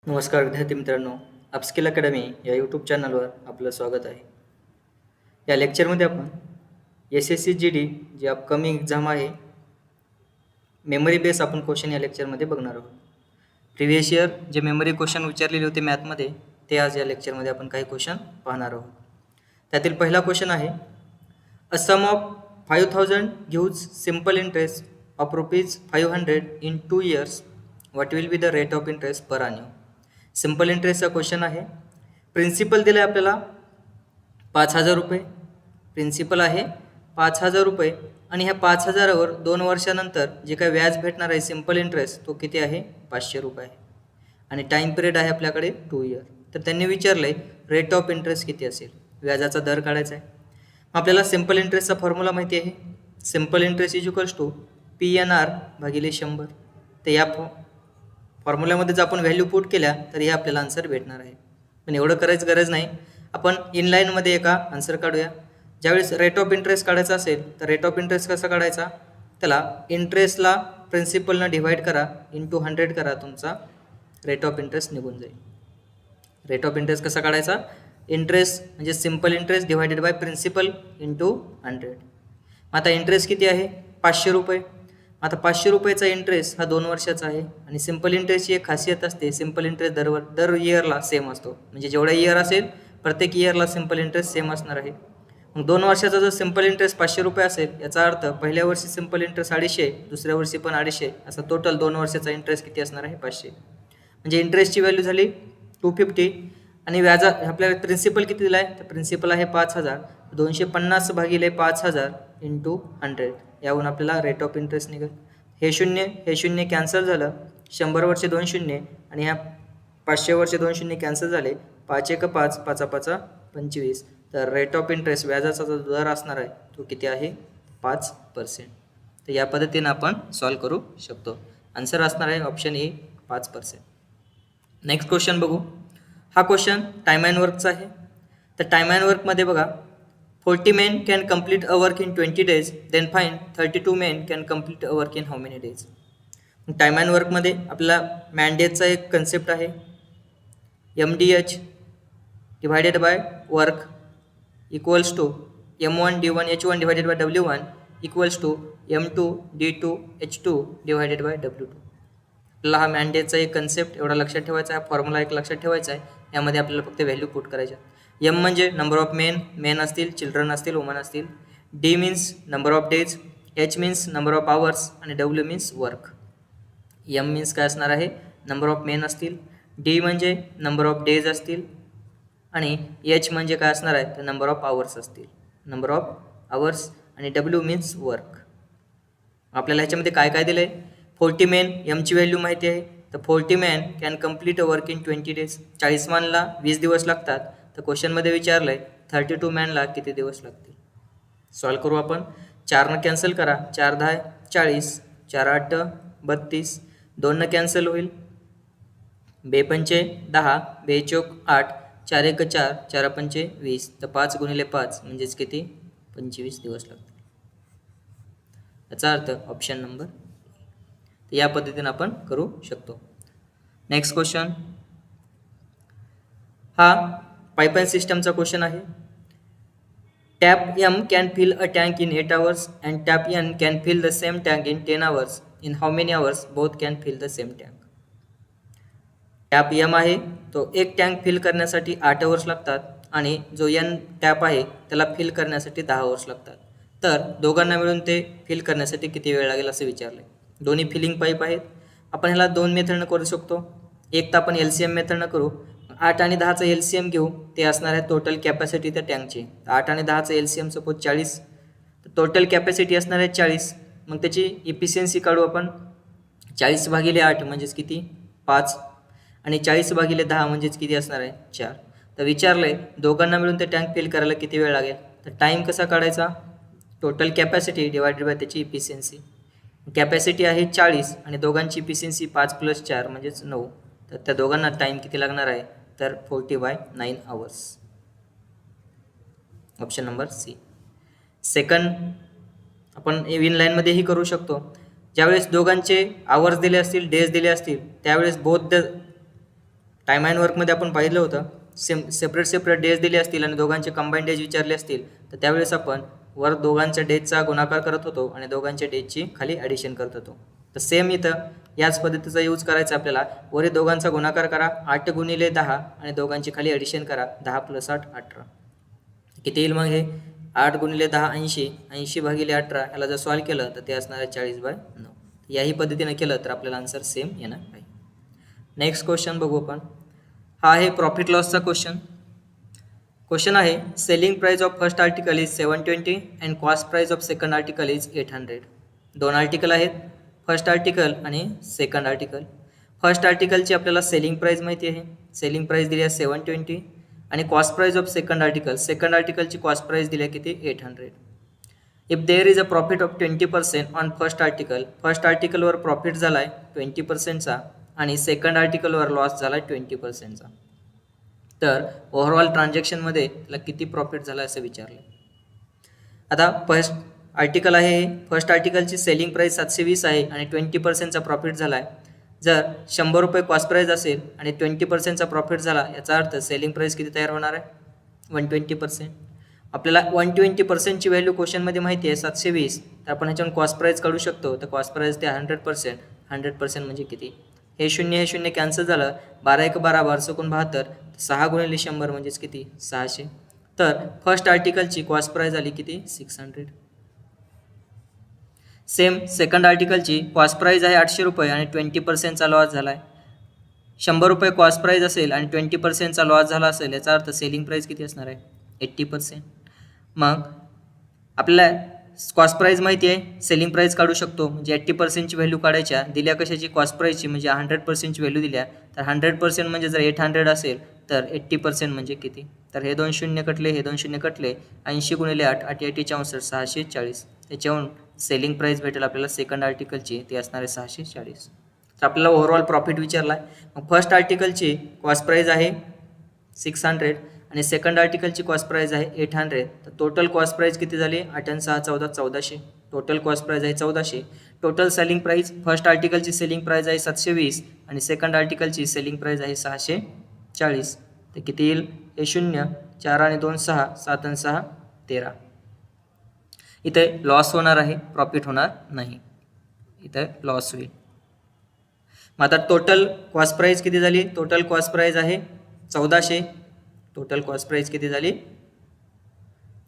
नमस्कार विद्यार्थी मित्रांनो, अपस्किल अकॅडमी या यूट्यूब चॅनलवर आपलं स्वागत आहे. या लेक्चरमध्ये आपण SSC GD जी अपकमिंग एक्झाम आहे, मेमरी बेस आपण क्वेश्चन या लेक्चरमध्ये बघणार आहोत. प्रिव्हियस इयर जे मेमरी क्वेश्चन विचारलेले होते मॅथमध्ये ते आज या लेक्चरमध्ये आपण काही क्वेश्चन पाहणार आहोत. त्यातील पहिला क्वेश्चन आहे, a sum of 5000 gives simple interest of ₹500 in 2 years. What will be the rate of interest per annum? Simple इंटरेस्टचा क्वेश्चन आहे. प्रिन्सिपल दिलं आहे आपल्याला 5,000 रुपये. प्रिन्सिपल आहे 5,000 रुपये आणि ह्या 5,000वर 2 वर्षानंतर जे काही व्याज भेटणार आहे सिंपल इंटरेस्ट तो किती आहे? 500 रुपये आहे. आणि टाईम पिरियड आहे आपल्याकडे 2 year. तर त्यांनी विचारलं आहे रेट ऑफ इंटरेस्ट किती असेल, व्याजाचा दर काढायचा आहे. आपल्याला सिंपल इंटरेस्टचा फॉर्म्युला माहिती आहे. Simple interest is equals to PNR भागिले 100. तर या फॉर्म्युल्यामध्ये जर आपण व्हॅल्यू पुट केल्या तर हे आपल्याला आन्सर भेटणार आहे. पण एवढं करायचं गरज नाही. आपण इनलाईनमध्ये एका आन्सर काढूया. ज्यावेळेस रेट ऑफ इंटरेस्ट काढायचा असेल तर रेट ऑफ इंटरेस्ट कसा काढायचा? त्याला इंटरेस्टला प्रिन्सिपलनं डिव्हाइड करा, इंटू 100 करा, तुमचा रेट ऑफ इंटरेस्ट निघून जाईल. रेट ऑफ इंटरेस्ट कसा काढायचा? इंटरेस्ट म्हणजे simple interest divided by principal into 100. आता इंटरेस्ट किती आहे? 500 रुपये. आता 500 रुपयाचा इंटरेस्ट हा 2 वर्षाचा आहे आणि सिंपल इंटरेस्टची एक खासियत असते, सिंपल इंटरेस्ट दर इयरला सेम असतो. म्हणजे जेवढा इयर असेल प्रत्येक इयरला सिंपल इंटरेस्ट सेम असणार आहे. मग 2 वर्षाचा जर सिंपल इंटरेस्ट 500 रुपये असेल, याचा अर्थ पहिल्या वर्षी सिंपल इंटरेस्ट 250, दुसऱ्या वर्षी पण 250, असा टोटल 2 वर्षाचा इंटरेस्ट किती असणार आहे? 500. म्हणजे इंटरेस्टची व्हॅल्यू झाली 250 आणि व्याजा आपल्याला प्रिन्सिपल किती दिला आहे? तर प्रिन्सिपल आहे 5,000. 250 भागिले 5,000 इंटू 100, याहून आपल्याला रेट ऑफ इंटरेस्ट निघेल. हे शून्य कॅन्सल झालं. 100 वर्षे 2 शून्य आणि ह्या 500 वर्षे 2 शून्य कॅन्सल झाले. 5 1 5, 5 5 25. तर रेट ऑफ इंटरेस्ट व्याजाचा जो दर असणार आहे तो किती आहे? 5%. तर या पद्धतीने आपण सॉल्व करू शकतो. आन्सर असणार आहे ऑप्शन ए, 5%. नेक्स्ट क्वेश्चन बघू. हा क्वेश्चन टाईम अँड वर्कचा आहे. तर टाईम अँड वर्कमध्ये बघा, 40 men can complete a work in 20 days, then find 32 men can complete a work in how many days? Time and वर्कमध्ये आपल्याला मॅनडेजचा एक कन्सेप्ट आहे, MDH divided by work equals to M1 D1 H1 divided by W1 equals to M2 D2 H2 divided by W2. आपल्याला हा मॅनडेजचा एक concept एवढा लक्षात ठेवायचा आहे, फॉर्म्युला एक लक्षात ठेवायचा आहे. यामध्ये आपल्याला फक्त व्हॅल्यू पुट करायच्या. M म्हणजे नंबर ऑफ मेन असतील, चिल्ड्रन असतील, वुमन असतील. D means number of days, H means number of hours आणि W means work. M means काय असणार आहे? नंबर ऑफ मेन असतील. D म्हणजे नंबर ऑफ डेज असतील आणि H म्हणजे काय असणार आहे? तर नंबर ऑफ आवर्स असतील, नंबर ऑफ आवर्स. आणि W मीन्स वर्क. आपल्याला ह्याच्यामध्ये काय काय दिलं आहे? 40 men, Mची व्हॅल्यू माहिती आहे. तर 40 men can complete a work in 20 days. 40 manला 20 दिवस लागतात. तर क्वेश्चनमध्ये विचारलं आहे 32 manला किती दिवस लागतील? सॉल्व करू आपण. 4 कॅन्सल करा. 4 10 40, 4 8 32, 2 कॅन्सल होईल. 2 पंचे 10, 2 चौक 8, 4 1 4, 4 पंचे 20. तर 5 गुणिले 5 म्हणजेच किती? 25 दिवस लागतील. याचा अर्थ ऑप्शन नंबर. तर या पद्धतीने आपण करू शकतो. नेक्स्ट क्वेश्चन, हा पाईप अँड सिस्टमचा क्वेश्चन आहे. Tap M can fill a tank in 8 hours and tap N can fill the same tank in 10 hours. In how many hours both can fill the same tank? Tap M आहे तो एक tank fill करण्यासाठी 8 hours लागतात आणि जो N tap आहे त्याला fill करण्यासाठी 10 hours लागतात. तर दोघांना मिळून ते फिल करण्यासाठी किती वेळ लागेल असं विचारलं आहे. दोन्ही फिलिंग पाईप आहेत. आपण ह्याला 2 मेथडनं करू शकतो. एक तर आपण LCM मेथडनं करू. 8 आणि 10चा LCM घेऊ, ते असणार आहे टोटल कॅपॅसिटी त्या टँकची. 8 आणि 10चा LCM सपोज 40, तर टोटल कॅपॅसिटी असणार आहे 40. मग त्याची इफिशियन्सी काढू आपण. 40 भागिले 8 म्हणजेच किती? 5 आणि 40 भागिले 10 म्हणजेच किती असणार आहे? 4. तर विचारलं आहे दोघांना मिळून ते टँक फिल करायला किती वेळ लागेल. तर टाईम कसा काढायचा? टोटल कॅपॅसिटी डिवायडेड बाय त्याची इफिशियन्सी. कॅपॅसिटी आहे 40 आणि दोघांची इफिशियन्सी 5 + 4 म्हणजेच 9. तर त्या दोघांना टाईम किती लागणार आहे? तर 40/9 hours. Option number C. Second आपण इन लाईनमध्येही करू शकतो. ज्यावेळेस दोघांचे आवर्स दिले असतील, डेज दिले असतील, त्यावेळेस बोथ द टाईम अँड वर्कमध्ये आपण पाहिलं होतं सेपरेट डेज दिले असतील आणि दोघांचे कंबाईन डेज विचारले असतील तर त्यावेळेस आपण वर दोघांच्या डेजचा गुणाकार करत होतो आणि दोघांच्या डेजची खाली ॲडिशन करत होतो. तर सेम इथं याच पद्धतीचा यूज करायचा आपल्याला. वरील दोघांचा गुणाकार करा 8 गुणिले 10 आणि दोघांची खाली ॲडिशन करा 10 + 8 18. किती येईल मग हे 8 गुणिले 10 80, 80 भागिले 18 याला जर सॉल्व केलं तर ते असणार आहे 40/9. याही पद्धतीने केलं तर आपल्याला आन्सर सेम येणार आहे. नेक्स्ट क्वेश्चन बघू आपण. हा आहे प्रॉफिट लॉसचा क्वेश्चन आहे selling price of first article is 720 and cost price of second article is 800. दोन आर्टिकल आहेत, फर्स्ट आर्टिकल आणि सेकंड आर्टिकल. फर्स्ट आर्टिकलची आपल्याला सेलिंग प्राइस माहिती आहे, सेलिंग प्राइस दिली आहे 720 आणि कॉस्ट प्राइस ऑफ सेकंड आर्टिकलची कॉस्ट प्राइस दिली आहे किती 800. If there is a profit of 20% on first आर्टिकलवर प्रॉफिट झाला आहे 20%चा आणि सेकंड आर्टिकलवर लॉस झाला आहे 20%चा, तर ओव्हरऑल ट्रान्झॅक्शनमध्ये त्याला किती प्रॉफिट झाला असं विचारलं. आता फर्स्ट आर्टिकल आहे, फर्स्ट आर्टिकलची सेलिंग प्राइस 720 आहे आणि 20%चा प्रॉफिट झाला आहे. जर 100 रुपये कॉस्ट प्राइस असेल आणि 20%चा प्रॉफिट झाला याचा अर्थ सेलिंग प्राइस किती तयार होणार आहे 120%. आपल्याला 120%ची व्हॅल्यू क्वेश्चनमध्ये माहिती आहे 720, तर आपण ह्याच्यावर कॉस्ट प्राइस काढू शकतो. तर कॉस्ट प्राइस ते 100% म्हणजे किती, हे शून्य कॅन्सल झालं, 12 × 12 1272, 6 गुणिले 100 म्हणजेच किती 600. तर फर्स्ट आर्टिकलची कॉस्ट प्राइस झाली किती 600. सेम सेकंड आर्टिकलची कॉस्ट प्राइस आहे 800 रुपये आणि 20%चा लॉस झाला आहे. 100 रुपये कॉस्ट प्राइस असेल आणि 20%चा लॉस झाला असेल याचा अर्थ सेलिंग प्राइस किती असणार आहे 80%. मग आपल्याला कॉस्ट प्राइस माहिती आहे, सेलिंग प्राइस काढू शकतो, म्हणजे 80%ची व्हॅल्यू काढायच्या. दिल्या कशाची कॉस्ट प्राइसची, म्हणजे 100%ची व्हॅल्यू दिल्या. तर 100% म्हणजे जर 800 असेल तर 80% म्हणजे किती, तर हे 2 शून्य कटले, हे 2 शून्य कटले, 80 गुणिले 8 8 8 64 640. त्याच्याहून सेलिंग प्राइस भेटेल आपल्याला सेकंड आर्टिकलची, ते असणार आहे 640. तर आपल्याला ओव्हरऑल प्रॉफिट विचारला आहे. मग फर्स्ट आर्टिकलची कॉस्ट प्राइस आहे 600 आणि सेकंड आर्टिकलची कॉस्ट प्राइस आहे 800. तर टोटल कॉस्ट प्राइस किती झाली 8 आणि 6 14 1400. टोटल कॉस्ट प्राइस आहे 1400. टोटल सेलिंग प्राइस, फर्स्ट आर्टिकलची सेलिंग प्राइस आहे 720 आणि सेकंड आर्टिकलची सेलिंग प्राइस आहे 640. तर किती येईल, हे 0, 4 आणि 2 6, 7 आणि 6 13. इथे लॉस होणार आहे, प्रॉफिट होणार नाही, इथे लॉस होईल. मग आता टोटल कॉस्ट प्राइस किती झाली, टोटल कॉस्ट प्राइस आहे 1400. टोटल कॉस्ट प्राइस किती झाली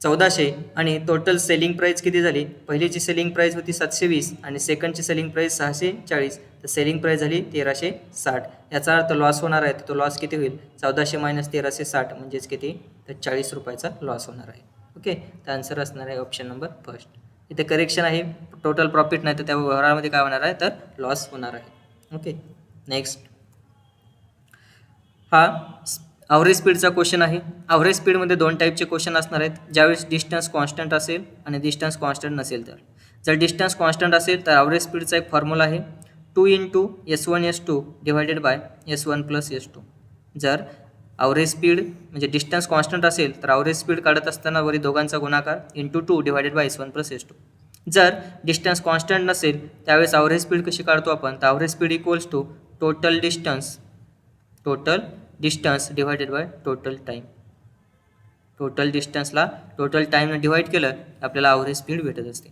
1400 आणि टोटल सेलिंग प्राइस किती झाली, पहिलीची सेलिंग प्राइस होती 720 आणि सेकंडची सेलिंग प्राइस 640. तर सेलिंग प्राइस झाली 1360. याचा अर्थ लॉस होणार आहे, तर तो लॉस किती होईल 1400 - 1360 म्हणजेच किती, तर 40 रुपयाचा लॉस होणार आहे. ओके, तर आन्सर असणार आहे ऑप्शन नंबर फर्स्ट. इथे करेक्शन आहे, टोटल प्रॉफिट नाही तर त्या व्यवहारामध्ये काय होणार आहे तर लॉस होणार आहे. ओके, नेक्स्ट हा ॲव्हरेज स्पीडचा क्वेश्चन आहे. ॲव्हरेज स्पीडमध्ये 2 टाईपचे क्वेश्चन असणार आहेत. ज्यावेळेस डिस्टन्स कॉन्स्टंट असेल आणि डिस्टन्स कॉन्स्टंट नसेल तर. जर डिस्टन्स कॉन्स्टंट असेल तर ॲव्हरेज स्पीडचा एक फॉर्म्युला आहे 2 × S1 S2 divided by S1 + S2. जर ॲव्हरेज स्पीड म्हणजे डिस्टन्स कॉन्स्टंट असेल तर ॲव्हरेज स्पीड काढत असताना वरी दोघांचा गुणाकार × 2 डिवायडेड बाय S1 + S2. जर डिस्टन्स कॉन्स्टंट नसेल त्यावेळेस ॲव्हरेज स्पीड कशी काढतो आपण, तर average speed equals to total distance divided by total time. Total डिस्टन्सला टोटल टाईमने डिवाइड केलं आपल्याला ॲव्हरेज स्पीड भेटत असते.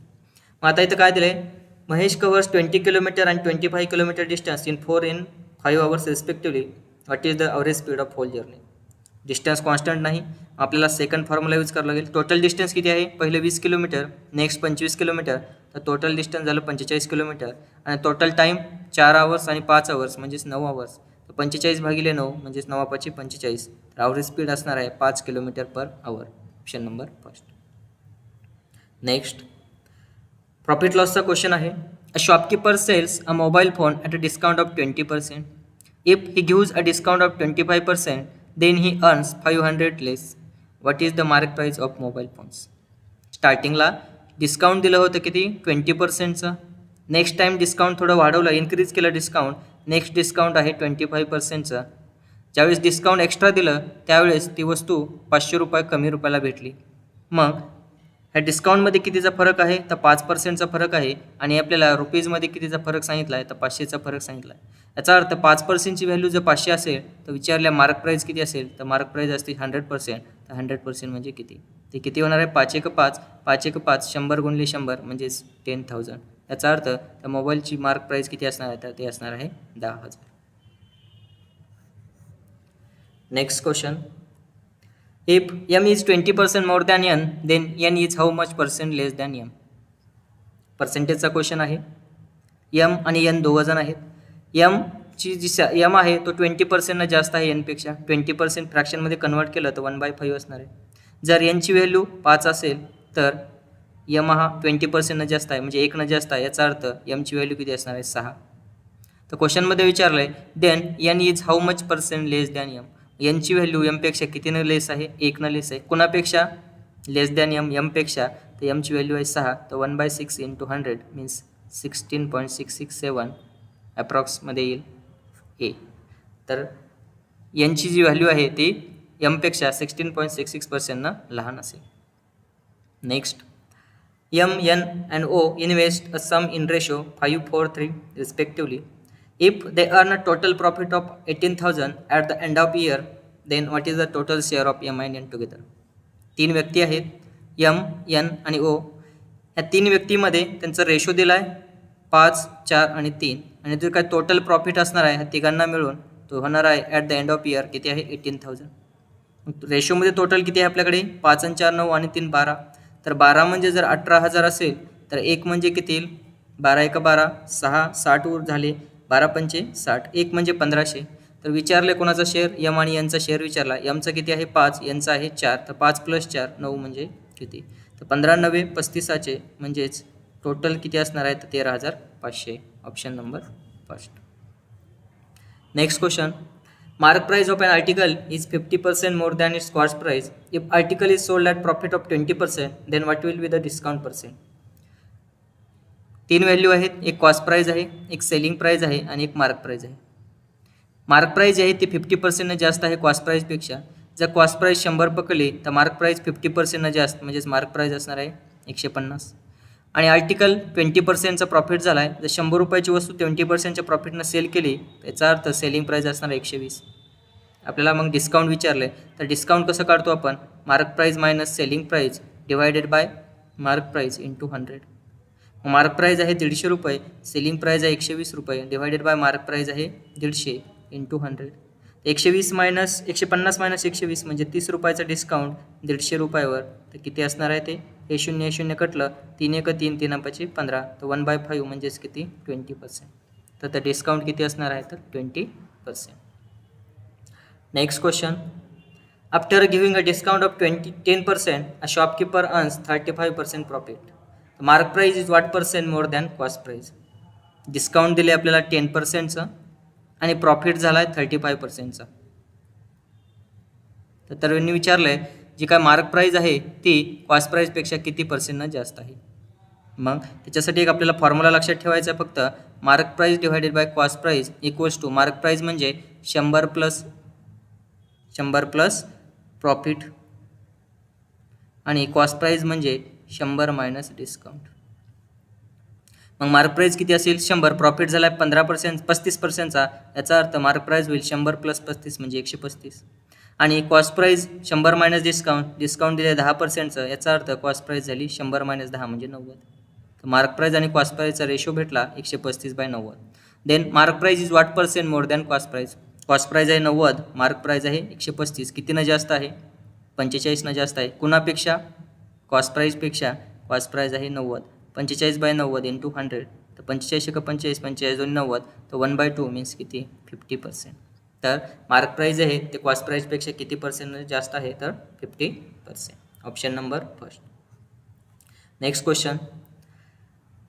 मग आता इथं काय दिलं आहे, महेश कव्हर्स 20 किलोमीटर आणि 25 kilometre distance in 4 & 5 hours respectively. What is the average speed of whole journey. Distance constant नाही, आपल्याला सेकंड फॉर्म्युला यूज करावं लागेल. टोटल डिस्टन्स किती आहे, पहिले 20 किलोमीटर, नेक्स्ट 25 किलोमीटर, तर टोटल डिस्टन्स झालं 45 किलोमीटर आणि टोटल टाईम 4 hours आणि 5 hours म्हणजेच 9 hours. तर 45 भागिले 9 म्हणजेच 9 × 5 = 45. तर ॲव्हरेज स्पीड असणार आहे 5 km/h. Option number first. Next profit लॉसचा क्वेश्चन आहे. A shopkeeper sells a mobile phone at a discount of 20%. If he gives a discount of 25%, then he earns 500 less. What is the mark price of mobile phones. स्टार्टिंगला discount दिलं होतं किती 20%चं. Next time discount थोडं वाढवलं, increase केलं discount. Next discount आहे 25%चं. ज्यावेळेस discount extra दिलं त्यावेळेस ती वस्तू 500 रुपये कमी रुपयाला भेटली. मग ह्या डिस्काउंटमध्ये कितीचा फरक आहे तर 5%चा फरक आहे आणि आपल्याला रुपीजमध्ये कितीचा फरक सांगितला आहे तर 500चा फरक सांगितला आहे. याचा अर्थ 5%ची व्हॅल्यू जर 500 असेल तर विचारल्या मार्क प्राईज किती असेल तर मार्क प्राईज असते 100%. तर 100% म्हणजे किती ते किती होणार आहे 5 1 5 5 1 5 100 गुणिले 100 म्हणजेच 10,000. याचा अर्थ त्या मोबाईलची मार्क प्राईज किती असणार आहे तर ते असणार आहे 10,000. Next question. If m is 20% more than n, then n is how much percent less than m? पर्सेंटेजचा क्वेश्चन आहे. m आणि n दोघं जण आहेत. m ची जी m आहे तो 20% जास्त आहे n पेक्षा. 20% फ्रॅक्शनमध्ये कन्वर्ट केलं तर 1/5 असणार आहे. जर n ची व्हॅल्यू 5 असेल तर m हा 20% जास्त आहे म्हणजे 1 जास्त आहे. याचा अर्थ m ची व्हॅल्यू किती असणार आहे 6. तर क्वेश्चनमध्ये विचारलं आहे then n is how much percent less than m. n ची व्हॅल्यू m पेक्षा कितीनं लेस आहे 1 लेस आहे. कुणापेक्षा लेस दॅन m पेक्षा. तर m ची व्हॅल्यू आहे 6 तर 1/6 इंटू 100 मीन्स 16.667 अप्रॉक्समध्ये येईल ए. तर n ची जी व्हॅल्यू आहे ती m पेक्षा 16.66% लहान असेल. Next. M, N and O invest a sum in ratio 5, 4, 3 respectively. If they earn a total profit of 18,000 at the end of year, then what is the total share of M and N together? 3 व्यक्ती आहेत M, N आणि O. या 3 व्यक्तीमध्ये त्यांचा ratio दिला आहे 5, 4 आणि 3 आणि जो काय टोटल प्रॉफिट असणार आहे ह्या तिघांना मिळून तो होणार आहे at the end of year किती आहे 18,000. रेशोमध्ये टोटल किती आहे आपल्याकडे 5 आणि 4 9 आणि 3 12. तर 12 म्हणजे जर 18,000 असेल तर 1 म्हणजे किती येईल 12 1 12 6 60 वर झाले 12 पंचे 60 1 म्हणजे 1500. तर विचारले कोणाचा शेअर m आणि n चा शेअर विचारला. mचा किती आहे 5 nचा आहे 4 तर 5 + 4 9 म्हणजे किती तर 15 9 35 म्हणजेच टोटल किती असणार आहे तर 13,500. Option number first. Next question. Mark price of an article is 50% more than its cost price. If article is sold at profit of 20%, then what will be the discount percent? 3 value आहेत. एक cost price आहे, एक selling price आहे आणि एक mark price आहे. Mark price आहे ती 50% जास्त आहे कॉस्ट प्राइसपेक्षा. जर कॉस्ट प्राइस 100 पकडली तर मार्क प्राइस 50% जास्त म्हणजेच मार्क प्राइस असणार आहे 150. आणि आर्टिकल 20%चा प्रॉफिट झाला आहे. जर 100 रुपयाची वस्तू 20%च्या प्रॉफिटनं सेल केली त्याचा अर्थ सेलिंग प्राईस असणार 120. आपल्याला मग डिस्काउंट विचारलं आहे तर डिस्काउंट कसं काढतो आपण mark price minus selling price divided bye mark price into 100. Mark price आहे 150 रुपये, सेलिंग प्राईस आहे 120 रुपये डिवायडेड बाय मार्क प्राईस आहे 150 इंटू 100. 120 मायनस 150 मायनस 120 म्हणजे 30 रुपयाचं डिस्काउंट 150 रुपयावर. तर किती असणार आहे ते हे 0 0 कटलं 3 1 3 3 5 15 तर 1/5 म्हणजेच किती 20%. तर ते डिस्काउंट किती असणार आहे तर 20%. Next question. After giving a discount of 10%, a shopkeeper earns 35% profit. Mark price is what percent more than cost price. Discount दिले आपल्याला 10%चं आणि प्रॉफिट झाला आहे 35%चा. तर त्यांनी विचारलं आहे जी काय मार्क प्राईस आहे ती कॉस्ट प्राईसपेक्षा किती पर्सेंटनं जास्त आहे. मग त्याच्यासाठी एक आपल्याला फॉर्म्युला लक्षात ठेवायचा आहे फक्त mark price divided by cost price equals to mark price म्हणजे 100 प्लस प्रॉफिट आणि कॉस्ट प्राईस म्हणजे 100 मायनस डिस्काउंट. मग मार्क प्राईस किती असेल 100, प्रॉफिट झाला आहे 15% 35%चा. याचा अर्थ मार्क प्राईस होईल 100 प्लस 35 म्हणजे 135 आणि कॉस्ट प्राईस 100 मायनस डिस्काउंट दिले 10%चं. याचा अर्थ कॉस्ट प्राईस झाली 100 मायनस 10 म्हणजे 90. तर मार्क प्राईस आणि कॉस्ट प्राईसचा रेशो भेटला 135/90. Then mark price is what percent more than cost price. Cost price आहे 90, मार्क प्राईस आहे 135. कितीनं जास्त आहे 45नं जास्त आहे. कुणापेक्षा कॉस्ट प्राईसपेक्षा. कॉस्ट प्राईस आहे 90, 45/90 इंटू 100 तर 45 1 45 45 2 90 तर 1/2 मीन्स किती 50%. तर मार्क प्राईस आहे ते कॉस्ट प्राईसपेक्षा किती पर्सेंट जास्त आहे तर 50%. Option number first. Next question.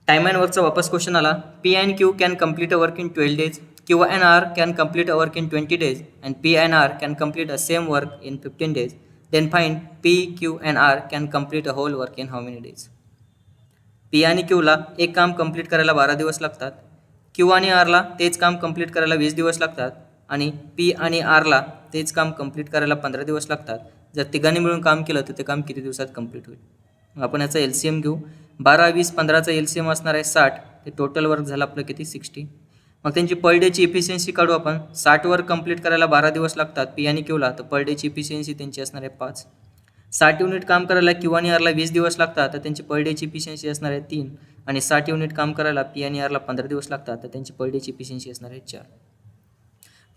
Time and वर्कचा वापस क्वेश्चन आला. P and Q can complete a work in 12 days. Q and R can complete a work in 20 days and P and R can complete a same work in 15 days. Then find P, Q and R can complete a whole work in how many days. P आणि Qला एक काम complete करायला 12 दिवस लागतात. Q आणि Rला तेच काम complete करायला 20 दिवस लागतात आणि P आणि Rला तेच काम कंप्लीट करायला 15 दिवस लागतात. जर तिघांनी मिळून काम केलं तर ते काम किती दिवसात कंप्लीट होईल. आपण याचा LCM घेऊ. 12, 20, 15चा LCM असणार आहे 60. ते टोटल वर्क झालं आपलं किती 60. मग त्यांची पर डेची इफिशियन्सी काढू आपण. 60 वर्क कंप्लीट करायला 12 दिवस लागतात पी आणि क्यूला, तर पर डेची इफिशियन्सी त्यांची असणार आहे 5. 60 युनिट काम करायला क्यू आणि आरला 20 दिवस लागतात, तर त्यांची पर डेची इफिशियन्सी असणार आहे 3. आणि 60 युनिट काम करायला पी आणि आरला 15 दिवस लागतात, तर त्यांची पर डेची इफिशियन्सी असणार आहे 4.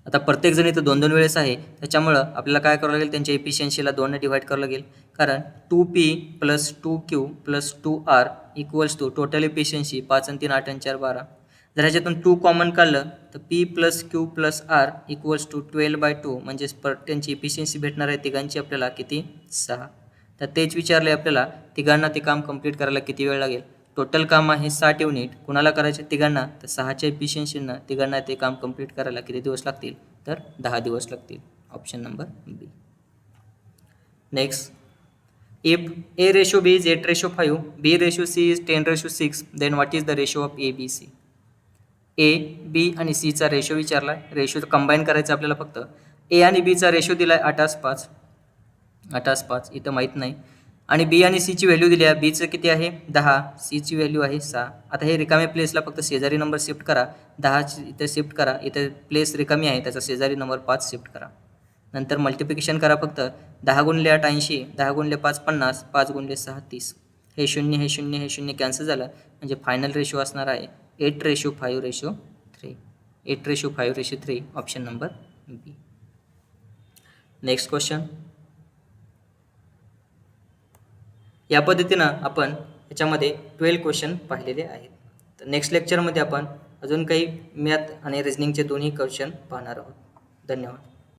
आता प्रत्येक जण इथं 2-2 वेळेस आहे, त्याच्यामुळं आपल्याला काय करावं लागेल, त्यांच्या इफिशियन्सीला 2ने डिवाईड करावं लागेल. कारण 2P + 2Q + 2R = total efficiency 5 आणि 3 8 आणि 4 12. जर ह्याच्यातून 2 कॉमन काढलं तर P + Q + R = 12/2, म्हणजेच त्यांची इफिशियन्सी भेटणार आहे तिघांची आपल्याला किती 6. तर तेच विचारले आपल्याला तिघांना ते काम कंप्लीट करायला किती वेळ लागेल. टोटल काम आहे 60 युनिट, कुणाला करायचे तिघांना, तर 6च्या इफिशियन्सीनं तिघांना ते काम कंप्लीट करायला किती दिवस लागतील, तर 10 दिवस लागतील. Option number B. Next, if A/B is 8/5, B/C is 10/6, then what is the ratio of A, B, C? A, B आणि C चा रेशो विचारला. रेशो कंबाईन करायचा आपल्याला फक्त. A आणि B चा रेशो दिला आहे 8:5. 8:5 इथं माहीत नाही. आणि B आणि C ची व्हॅल्यू दिली आहे. Bचं किती आहे 10, C ची व्हॅल्यू आहे 6. आता हे रिकाम्या प्लेसला फक्त शेजारी नंबर शिफ्ट करा. 10 इथं शिफ्ट करा, इथं प्लेस रिकामी आहे, त्याचा शेजारी नंबर 5 शिफ्ट करा. नंतर मल्टिप्लिकेशन करा फक्त. 10 × 8 80, 10 × 5 50, 5 × 6 30. हे 0 हे 0 हे 0 कॅन्सल झालं, म्हणजे फायनल रेशो असणार आहे 8/5/3. 8/5/3. Option number B. Next question. या पद्धतीनं आपण याच्यामध्ये 12 क्वेश्चन पाहिलेले आहेत. तर नेक्स्ट लेक्चरमध्ये आपण अजून काही मॅथ आणि रिझनिंगचे दोन्ही क्वेश्चन पाहणार आहोत. धन्यवाद.